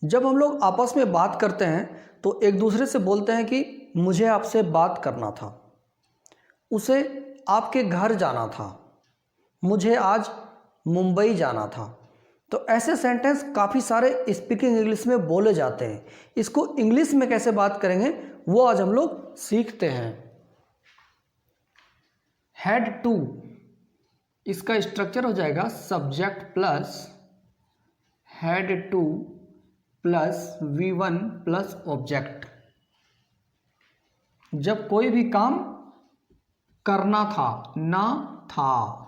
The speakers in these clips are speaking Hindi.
जब हम लोग आपस में बात करते हैं तो एक दूसरे से बोलते हैं कि मुझे आपसे बात करना था, उसे आपके घर जाना था, मुझे आज मुंबई जाना था। तो ऐसे सेंटेंस काफ़ी सारे स्पीकिंग इंग्लिश में बोले जाते हैं। इसको इंग्लिश में कैसे बात करेंगे वो आज हम लोग सीखते हैं। हैड टू, इसका स्ट्रक्चर हो जाएगा subject plus had two plus V1 plus object. जब कोई भी काम करना था, ना था,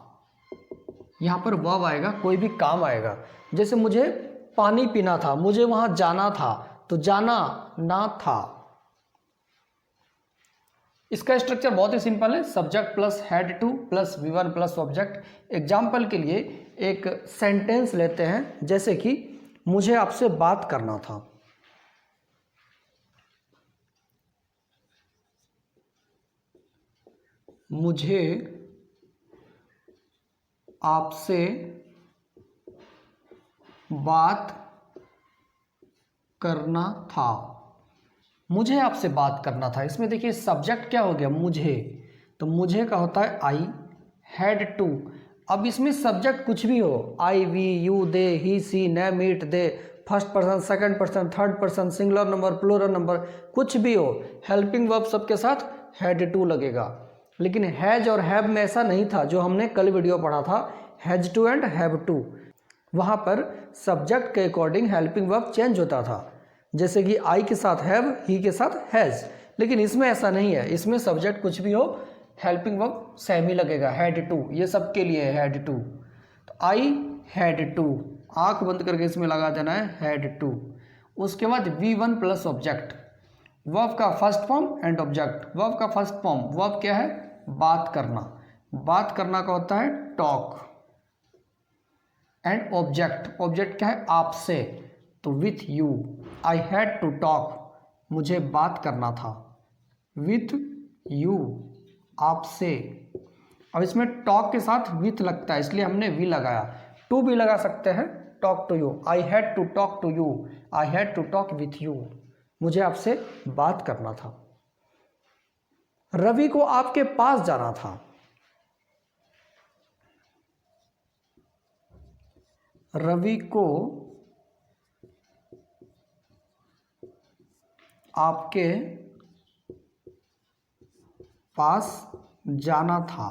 यहां पर वर्ब आएगा, कोई भी काम आएगा। जैसे मुझे पानी पीना था, मुझे वहां जाना था, तो जाना ना था। इसका स्ट्रक्चर बहुत ही सिंपल है, subject plus had two plus V1 plus object. Example के लिए एक सेंटेंस लेते हैं, जैसे कि मुझे आपसे बात करना था। मुझे आपसे बात करना था। मुझे आपसे बात करना था, इसमें देखिए सब्जेक्ट क्या हो गया, मुझे, तो मुझे का होता है आई, हैड टू। अब इसमें सब्जेक्ट कुछ भी हो, I, we, you, they, he, she, name, it, they, first person, second person, third person, singular number, plural number, कुछ भी हो, हेल्पिंग वर्ब सबके साथ हैड टू लगेगा। लेकिन हैज और हैव में ऐसा नहीं था, जो हमने कल वीडियो पढ़ा था has to and have to. वहाँ पर सब्जेक्ट के अकॉर्डिंग हेल्पिंग वर्ब चेंज होता था, जैसे कि आई के साथ हैव, ही के साथ हैज़। लेकिन इसमें ऐसा नहीं है, इसमें सब्जेक्ट कुछ भी हो, हेल्पिंग वर्ब सेम ही लगेगा, हैड टू। ये सबके लिए है हैड टू। तो आई हैड टू, आंख बंद करके इसमें लगा देना है हैड टू। उसके बाद V1 प्लस ऑब्जेक्ट, वर्ब का first form and object. Verb का फर्स्ट फॉर्म, वर्ब क्या है, बात करना, बात करना का होता है टॉक, एंड ऑब्जेक्ट, ऑब्जेक्ट क्या है, आपसे, तो with you. I had to talk, मुझे बात करना था, विथ यू, आपसे। अब इसमें टॉक के साथ विथ लगता है, इसलिए हमने वी लगाया। टू भी लगा सकते हैं, talk to you, I had to talk to you, I had to talk with you, मुझे आपसे बात करना था। रवि को आपके पास जाना था। रवि को आपके पास जाना था।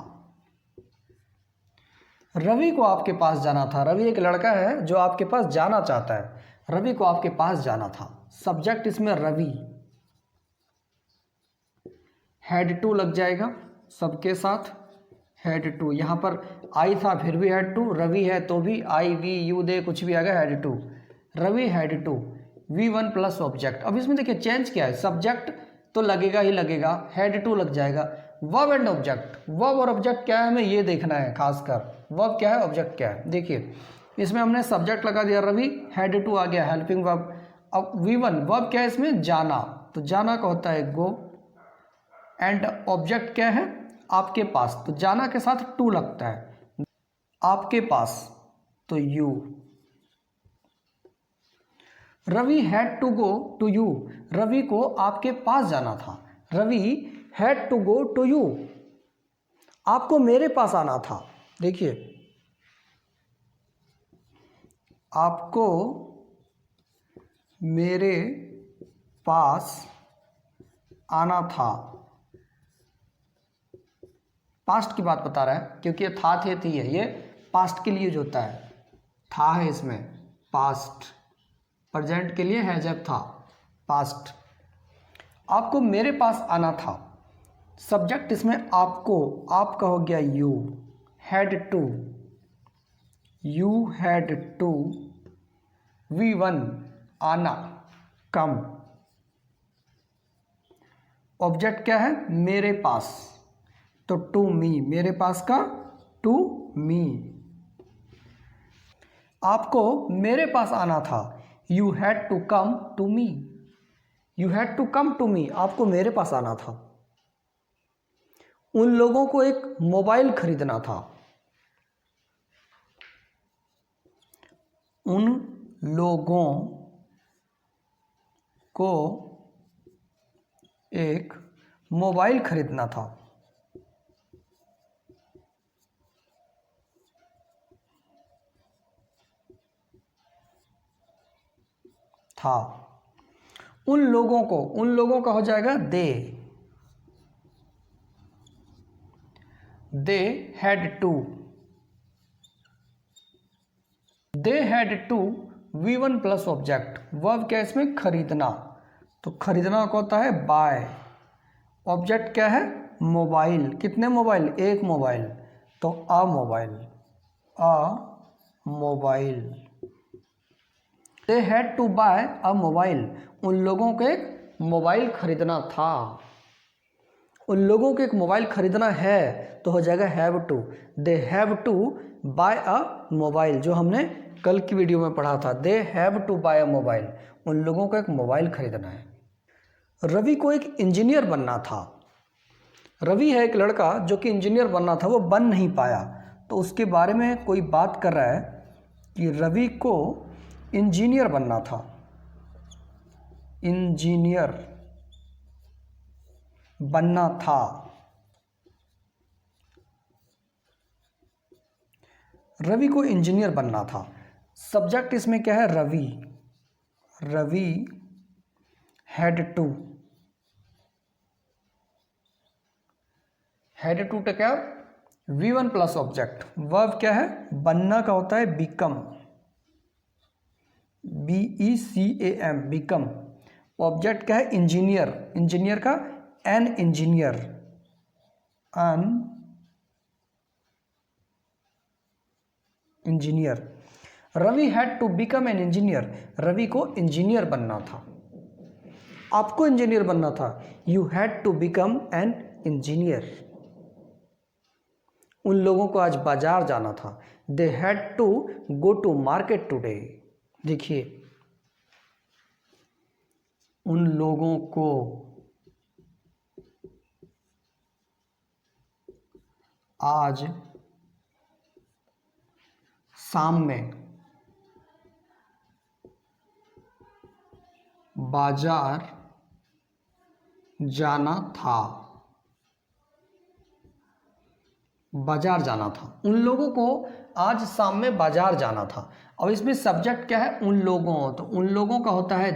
रवि को आपके पास जाना था, रवि एक लड़का है जो आपके पास जाना चाहता है। रवि को आपके पास जाना था, सब्जेक्ट इसमें रवि, हैड टू लग जाएगा सबके साथ, हैड टू। यहाँ पर आई था फिर भी हैड टू, रवि है तो भी आई, वी, यू, दे, कुछ भी आ गया had to, Ravi had to. V1 plus object. अब इसमें देखिए चेंज क्या है, सब्जेक्ट तो लगेगा ही लगेगा, हैड टू लग जाएगा। वर्ब एंड ऑब्जेक्ट, वर्ब और ऑब्जेक्ट क्या है हमें ये देखना है खासकर, वर्ब क्या है ऑब्जेक्ट क्या है। देखिए इसमें हमने सब्जेक्ट लगा दिया रवि, हैड टू आ गया हेल्पिंग वर्ब। अब V1 वर्ब क्या है इसमें, जाना, तो जाना का होता है गो, एंड ऑब्जेक्ट क्या है, आपके पास, तो जाना के साथ टू लगता है, आपके पास, तो you. Ravi had to go to you, Ravi को आपके पास जाना था। Ravi had to go to you, आपको मेरे पास आना था। देखिए आपको मेरे पास आना था, पास्ट की बात बता रहा है क्योंकि ये था, थे, थी है, ये पास्ट के लिए यूज होता है, था है इसमें, पास्ट, प्रेजेंट के लिए है जब था, पास्ट। आपको मेरे पास आना था, सब्जेक्ट इसमें आपको, आपका हो गया you, had to, you had to, V1 आना, कम, ऑब्जेक्ट क्या है, मेरे पास, तो टू मी, मेरे पास का टू मी। आपको मेरे पास आना था, you had to come to me, you had to come to me, आपको मेरे पास आना था। उन लोगों को एक मोबाइल खरीदना था, उन लोगों को एक मोबाइल खरीदना था। उन लोगों का हो जाएगा they had to V1 plus object. Verb क्या है इसमें? खरीदना। तो खरीदना का होता है बाय। ऑब्जेक्ट क्या है? मोबाइल। कितने मोबाइल? एक मोबाइल, तो a mobile. They had to buy a mobile. उन लोगों को एक मोबाइल खरीदना था। उन लोगों को एक मोबाइल खरीदना है तो हो जाएगा have to. They have to buy a mobile, जो हमने कल की वीडियो में पढ़ा था। They have to buy a mobile. उन लोगों को एक मोबाइल खरीदना है। रवि को एक इंजीनियर बनना था। रवि है एक लड़का जो कि इंजीनियर बनना था, वो बन नहीं पाया। तो उसके बारे में कोई बात कर रहा है कि रवि को इंजीनियर बनना था। इंजीनियर बनना था। रवि को इंजीनियर बनना था। सब्जेक्ट इसमें क्या है? रवि। रवि हैड टू क्या? V1 plus object. वर्ब क्या है? बनना का होता है बिकम। BECAM, become. ऑब्जेक्ट क्या है? इंजीनियर। इंजीनियर का an engineer. Ravi had to become an engineer. Ravi को इंजीनियर बनना था। आपको इंजीनियर बनना था। You had to become an engineer. उन लोगों को आज बाजार जाना था। They had to go to market today. देखिए, उन लोगों को आज शाम में बाजार जाना था। बाजार जाना था। उन लोगों को आज शाम में बाजार जाना था। और इसमें सब्जेक्ट क्या है? उन लोगों। तो उन लोगों का होता है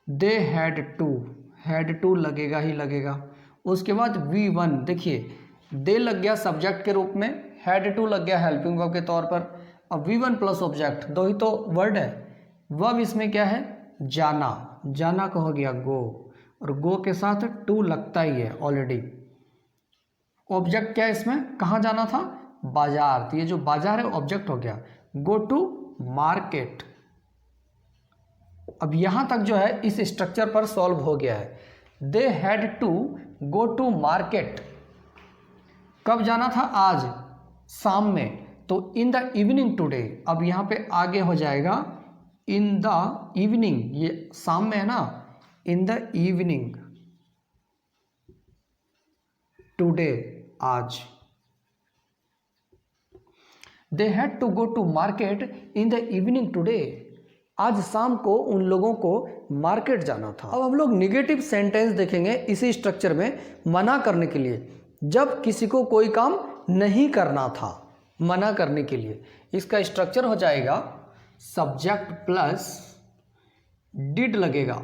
दे हैड टू लगेगा ही लगेगा। उसके बाद V1, देखिए दे लग गया सब्जेक्ट के रूप में, हैड टू लग गया हेल्पिंग वर्ब के तौर पर। अब V1 प्लस ऑब्जेक्ट, दो ही तो वर्ड है। वर्ब इसमें क्या है? जाना। जाना का हो गया गो, और गो के साथ टू लगता ही है ऑलरेडी। ऑब्जेक्ट क्या है इसमें? कहाँ जाना था? बाजार। तो ये जो बाजार है ऑब्जेक्ट हो गया। Go to market. अब यहां तक जो है इस स्ट्रक्चर पर सॉल्व हो गया है। They had to go to market. कब जाना था? आज शाम में। तो इन द इवनिंग टुडे। अब यहां पे आगे हो जाएगा इन द इवनिंग। ये शाम में है ना, इन द इवनिंग टुडे, आज। They had to go to market in the evening today. आज शाम को उन लोगों को मार्केट जाना था। अब हम लोग निगेटिव सेंटेंस देखेंगे इसी स्ट्रक्चर में, मना करने के लिए। जब किसी को कोई काम नहीं करना था, मना करने के लिए। इसका स्ट्रक्चर हो जाएगा सब्जेक्ट प्लस डिड लगेगा,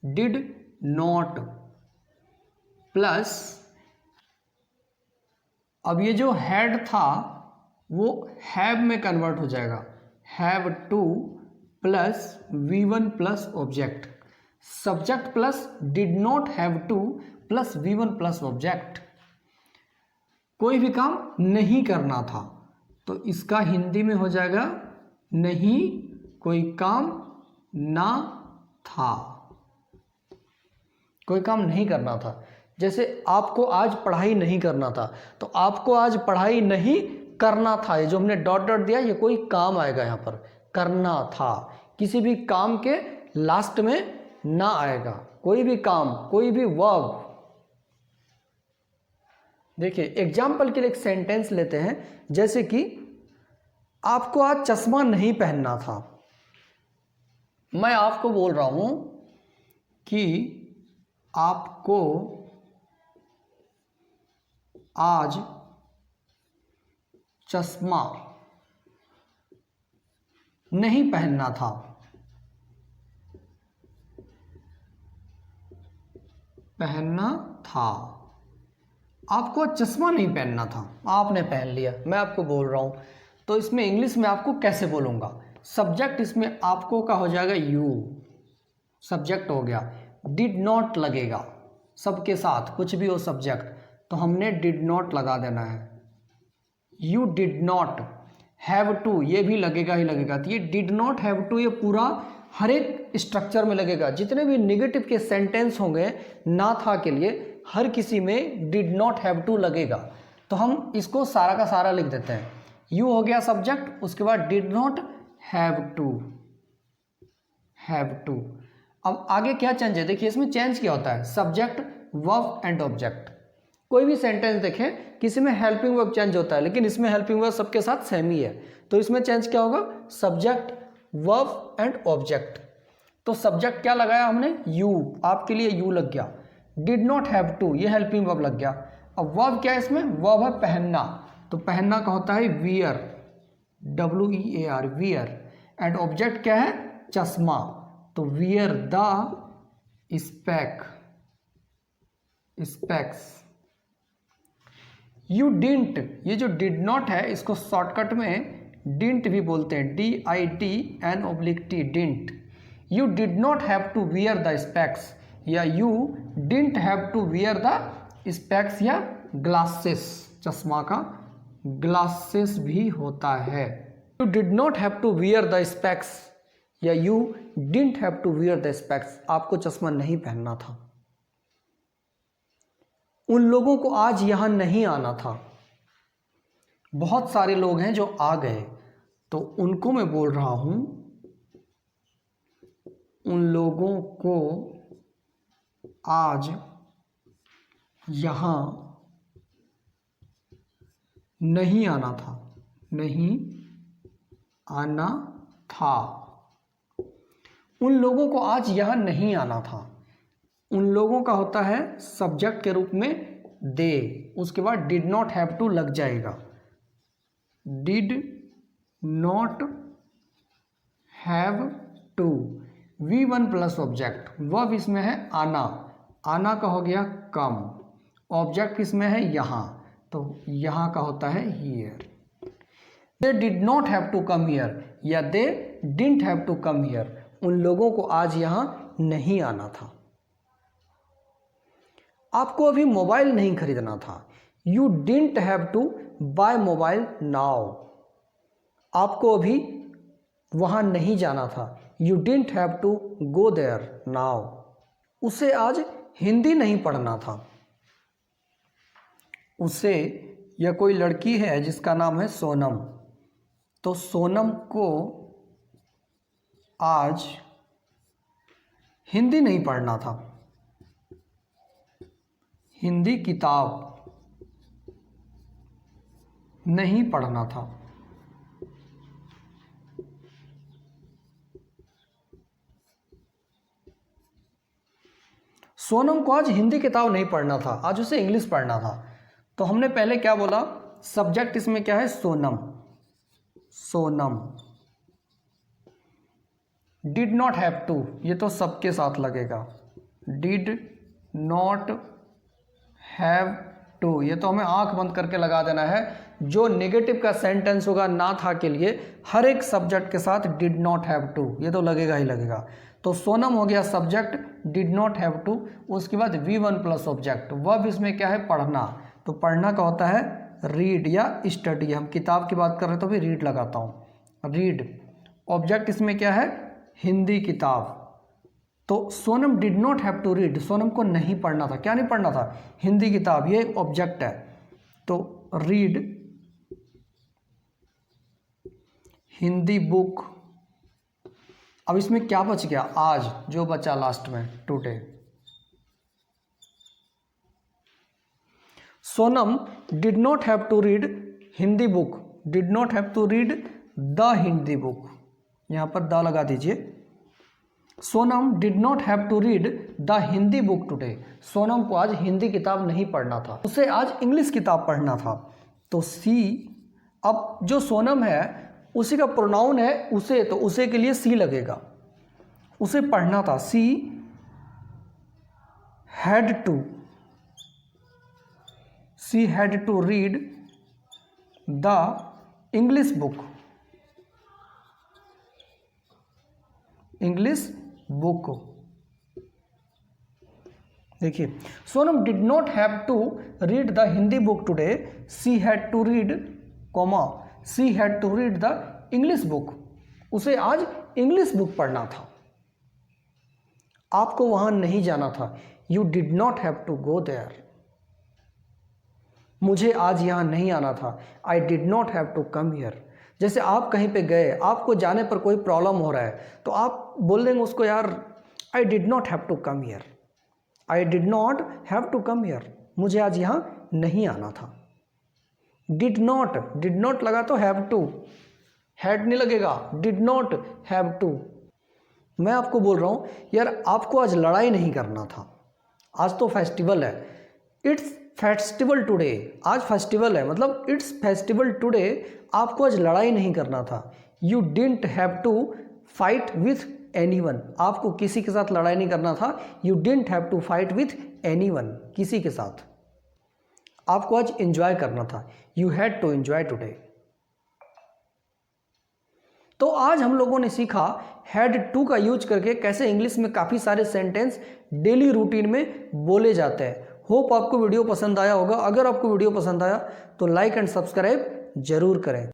डिड नॉट प्लस, अब ये जो हैड था वो हैव में कन्वर्ट हो जाएगा, have two plus V1 plus object. Subject plus did not have two plus V1 plus object. कोई भी काम नहीं करना था, तो इसका हिंदी में हो जाएगा नहीं कोई काम ना था। कोई काम नहीं करना था। जैसे आपको आज पढ़ाई नहीं करना था, तो आपको आज पढ़ाई नहीं करना था। ये जो हमने डॉट डॉट दिया, ये कोई काम आएगा यहाँ पर, करना था। किसी भी काम के लास्ट में ना आएगा। कोई भी काम, कोई भी वर्ब। देखिए एग्जाम्पल के लिए एक सेंटेंस लेते हैं, जैसे कि आपको आज चश्मा नहीं पहनना था। मैं आपको बोल रहा हूं कि आपको आज चश्मा नहीं पहनना था। आपको चश्मा नहीं पहनना था, आपने पहन लिया, मैं आपको बोल रहा हूं। तो इसमें इंग्लिश में आपको कैसे बोलूंगा? सब्जेक्ट इसमें आपको का हो जाएगा यू, सब्जेक्ट हो गया। डिड नॉट लगेगा सबके साथ, कुछ भी हो सब्जेक्ट, तो हमने डिड नॉट लगा देना है। You did not have to, ये भी लगेगा ही लगेगा। तो ये डिड नॉट हैव टू, ये पूरा हर एक स्ट्रक्चर में लगेगा। जितने भी निगेटिव के सेंटेंस होंगे ना था के लिए, हर किसी में डिड नॉट हैव टू लगेगा। तो हम इसको सारा का सारा लिख देते हैं। यू हो गया सब्जेक्ट, उसके बाद डिड नॉट हैव टू। अब आगे क्या चेंज है? देखिए इसमें चेंज क्या होता है, सब्जेक्ट वर्ब एंड ऑब्जेक्ट। कोई भी सेंटेंस देखें, किसी में हेल्पिंग वर्ब चेंज होता है, लेकिन इसमें हेल्पिंग वर्ब सबके साथ सेम ही है। तो इसमें चेंज क्या होगा, सब्जेक्ट वर्ब एंड ऑब्जेक्ट। तो सब्जेक्ट क्या लगाया हमने, यू, आपके लिए यू लग गया। डिड नॉट हैव टू, ये हेल्पिंग वर्ब लग गया। अब वर्ब क्या है इसमें, वर्ब है पहनना, तो पहनना का होता है wear, WEAR, wear. And object क्या है, चश्मा, तो wear the specs. You didn't, ये जो डिड नॉट है इसको शॉर्टकट में डिंट भी बोलते हैं, DIDNT, didn't. You did not have to wear the specs, या you didn't have to wear the specs, या ग्लासेस, चश्मा का ग्लासेस भी होता है। You did not have to wear the specs, या you didn't have to wear the specs, आपको चश्मा नहीं पहनना था। उन लोगों को आज यहां नहीं आना था। बहुत सारे लोग हैं जो आ गए, तो उनको मैं बोल रहा हूं, उन लोगों को आज यहां नहीं आना था, उन लोगों को आज यहां नहीं आना था। उन लोगों का होता है सब्जेक्ट के रूप में दे, उसके बाद डिड नॉट हैव टू लग जाएगा। Did not have to, V1 plus object. Verb इसमें है आना, आना का हो गया कम। ऑब्जेक्ट किसमें है, यहाँ, तो यहाँ का होता है here. They did not have to come here, या they didn't have to come here, उन लोगों को आज यहाँ नहीं आना था। आपको अभी मोबाइल नहीं खरीदना था, you didn't have to buy mobile now, आपको अभी वहां नहीं जाना था, you didn't have to go there now, उसे आज हिंदी नहीं पढ़ना था। उसे, या कोई लड़की है जिसका नाम है सोनम, तो सोनम को आज हिंदी नहीं पढ़ना था, हिंदी किताब नहीं पढ़ना था। सोनम को आज हिंदी किताब नहीं पढ़ना था, आज उसे इंग्लिश पढ़ना था। तो हमने पहले क्या बोला, सब्जेक्ट इसमें क्या है, Sonam, did not have to, ये तो सबके साथ लगेगा, डिड नॉट हैव टू, ये तो हमें आंख बंद करके लगा देना है। जो नेगेटिव का सेंटेंस होगा ना था के लिए, हर एक सब्जेक्ट के साथ डिड नॉट हैव टू, ये तो लगेगा ही लगेगा। तो सोनम हो गया subject, did not have to, उसके बाद V1 प्लस ऑब्जेक्ट। वर्ब इसमें क्या है, पढ़ना, तो पढ़ना का होता है रीड या स्टडी। हम किताब की बात कर रहे हैं तो भी रीड लगाता हूँ, रीड। ऑब्जेक्ट इसमें क्या है, हिंदी किताब। तो Sonam did not have to read, Sonam को नहीं पढ़ना था, क्या नहीं पढ़ना था, हिंदी किताब, ये ऑब्जेक्ट है। तो रीड हिंदी बुक। अब इसमें क्या बच गया, आज, जो बचा लास्ट में, today. Sonam did not have to read Hindi book, did not have to read the Hindi book, यहां पर द लगा दीजिए, Sonam did not have to read the Hindi book today. Sonam को आज हिंदी किताब नहीं पढ़ना था, उसे आज इंग्लिश किताब पढ़ना था। तो सी, अब जो सोनम है उसी का प्रोनाउन है उसे, तो उसे के लिए सी लगेगा, उसे पढ़ना था। She had to read the English book. देखिए, Sonam did not have to read the Hindi book today, she had to read she had to read the English book. उसे आज इंग्लिश बुक पढ़ना था। आपको वहां नहीं जाना था। You did not have to go there. मुझे आज यहां नहीं आना था। I did not have to come here. जैसे आप कहीं पे गए, आपको जाने पर कोई प्रॉब्लम हो रहा है, तो आप बोल देंगे उसको, यार I did not have to come here, I did not have to come here, मुझे आज यहाँ नहीं आना था। डिड नॉट लगा तो हैव टू, हैड नहीं लगेगा, डिड नॉट हैव टू। मैं आपको बोल रहा हूँ यार, आपको आज लड़ाई नहीं करना था। आज तो फेस्टिवल है, इट्स फेस्टिवल टुडे। आज फेस्टिवल है, मतलब इट्स फेस्टिवल टुडे। आपको आज लड़ाई नहीं करना था। You didn't have to fight with anyone. आपको किसी के साथ लड़ाई नहीं करना था। You didn't have to fight with anyone, किसी के साथ। आपको आज एंजॉय करना था। You had to enjoy today. तो आज हम लोगों ने सीखा हैड टू का यूज करके कैसे इंग्लिश में काफ़ी सारे सेंटेंस डेली रूटीन में बोले जाते हैं। होप आपको वीडियो पसंद आया होगा। अगर आपको वीडियो पसंद आया तो लाइक एंड सब्सक्राइब जरूर करें।